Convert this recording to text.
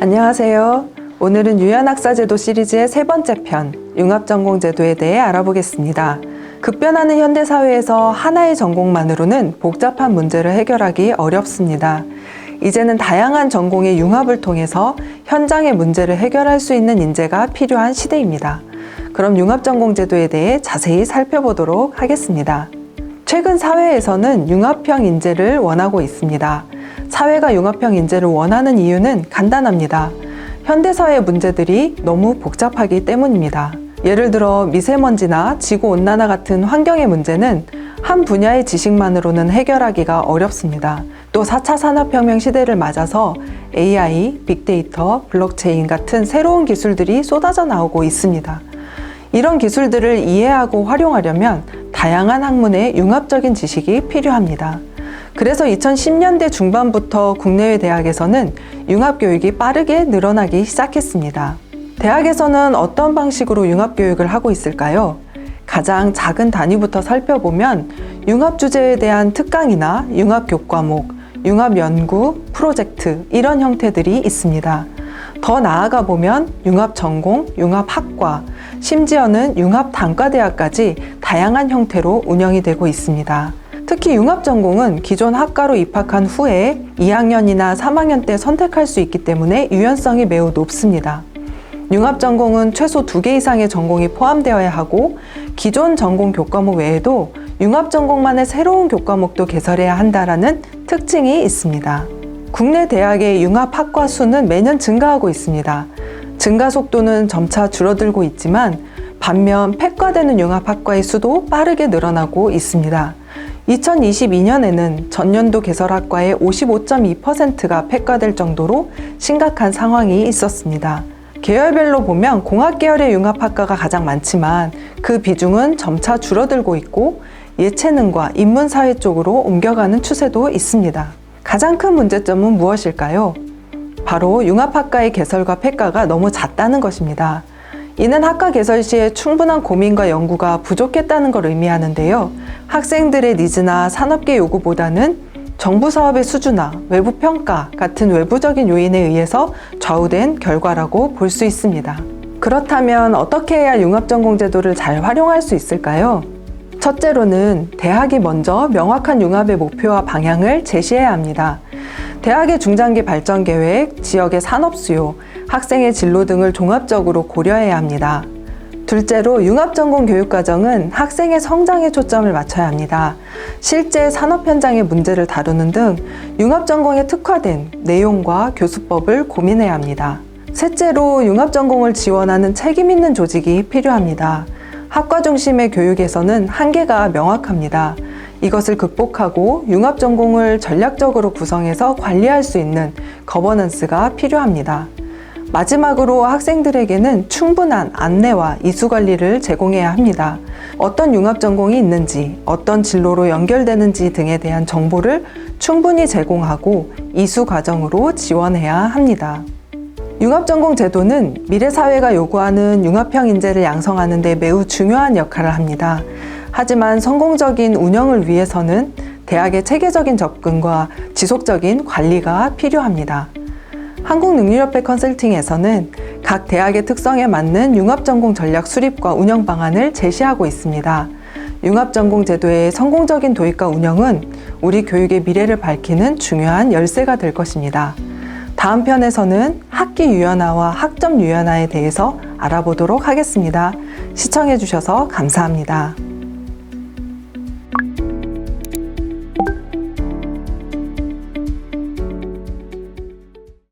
안녕하세요. 오늘은 유연학사제도 시리즈의 세 번째 편, 융합전공제도에 대해 알아보겠습니다. 급변하는 현대사회에서 하나의 전공만으로는 복잡한 문제를 해결하기 어렵습니다. 이제는 다양한 전공의 융합을 통해서 현장의 문제를 해결할 수 있는 인재가 필요한 시대입니다. 그럼 융합전공제도에 대해 자세히 살펴보도록 하겠습니다. 최근 사회에서는 융합형 인재를 원하고 있습니다. 사회가 융합형 인재를 원하는 이유는 간단합니다. 현대사회 문제들이 너무 복잡하기 때문입니다. 예를 들어 미세먼지나 지구온난화 같은 환경의 문제는 한 분야의 지식만으로는 해결하기가 어렵습니다. 또 4차 산업혁명 시대를 맞아서 AI, 빅데이터, 블록체인 같은 새로운 기술들이 쏟아져 나오고 있습니다. 이런 기술들을 이해하고 활용하려면 다양한 학문의 융합적인 지식이 필요합니다. 그래서 2010년대 중반부터 국내외 대학에서는 융합교육이 빠르게 늘어나기 시작했습니다. 대학에서는 어떤 방식으로 융합교육을 하고 있을까요? 가장 작은 단위부터 살펴보면 융합주제에 대한 특강이나 융합교과목, 융합연구, 프로젝트 이런 형태들이 있습니다. 더 나아가 보면 융합전공, 융합학과, 심지어는 융합단과대학까지 다양한 형태로 운영이 되고 있습니다. 특히 융합전공은 기존 학과로 입학한 후에 2학년이나 3학년 때 선택할 수 있기 때문에 유연성이 매우 높습니다. 융합전공은 최소 2개 이상의 전공이 포함되어야 하고 기존 전공 교과목 외에도 융합전공만의 새로운 교과목도 개설해야 한다는 특징이 있습니다. 국내 대학의 융합학과 수는 매년 증가하고 있습니다. 증가 속도는 점차 줄어들고 있지만 반면 폐과되는 융합학과의 수도 빠르게 늘어나고 있습니다. 2022년에는 전년도 개설학과의 55.2%가 폐과될 정도로 심각한 상황이 있었습니다. 계열별로 보면 공학계열의 융합학과가 가장 많지만 그 비중은 점차 줄어들고 있고 예체능과 인문사회 쪽으로 옮겨가는 추세도 있습니다. 가장 큰 문제점은 무엇일까요? 바로 융합학과의 개설과 폐과가 너무 잦다는 것입니다. 이는 학과 개설 시에 충분한 고민과 연구가 부족했다는 걸 의미하는데요. 학생들의 니즈나 산업계 요구보다는 정부 사업의 수주나 외부 평가 같은 외부적인 요인에 의해서 좌우된 결과라고 볼 수 있습니다. 그렇다면 어떻게 해야 융합전공제도를 잘 활용할 수 있을까요? 첫째로는 대학이 먼저 명확한 융합의 목표와 방향을 제시해야 합니다. 대학의 중장기 발전 계획, 지역의 산업 수요, 학생의 진로 등을 종합적으로 고려해야 합니다. 둘째로 융합전공 교육과정은 학생의 성장에 초점을 맞춰야 합니다. 실제 산업 현장의 문제를 다루는 등 융합전공에 특화된 내용과 교수법을 고민해야 합니다. 셋째로 융합전공을 지원하는 책임 있는 조직이 필요합니다. 학과 중심의 교육에서는 한계가 명확합니다. 이것을 극복하고 융합전공을 전략적으로 구성해서 관리할 수 있는 거버넌스가 필요합니다. 마지막으로 학생들에게는 충분한 안내와 이수 관리를 제공해야 합니다. 어떤 융합전공이 있는지, 어떤 진로로 연결되는지 등에 대한 정보를 충분히 제공하고 이수 과정으로 지원해야 합니다. 융합전공 제도는 미래 사회가 요구하는 융합형 인재를 양성하는 데 매우 중요한 역할을 합니다. 하지만 성공적인 운영을 위해서는 대학의 체계적인 접근과 지속적인 관리가 필요합니다. 한국능률협회 컨설팅에서는 각 대학의 특성에 맞는 융합전공 전략 수립과 운영 방안을 제시하고 있습니다. 융합전공 제도의 성공적인 도입과 운영은 우리 교육의 미래를 밝히는 중요한 열쇠가 될 것입니다. 다음 편에서는 학기 유연화와 학점 유연화에 대해서 알아보도록 하겠습니다. 시청해 주셔서 감사합니다.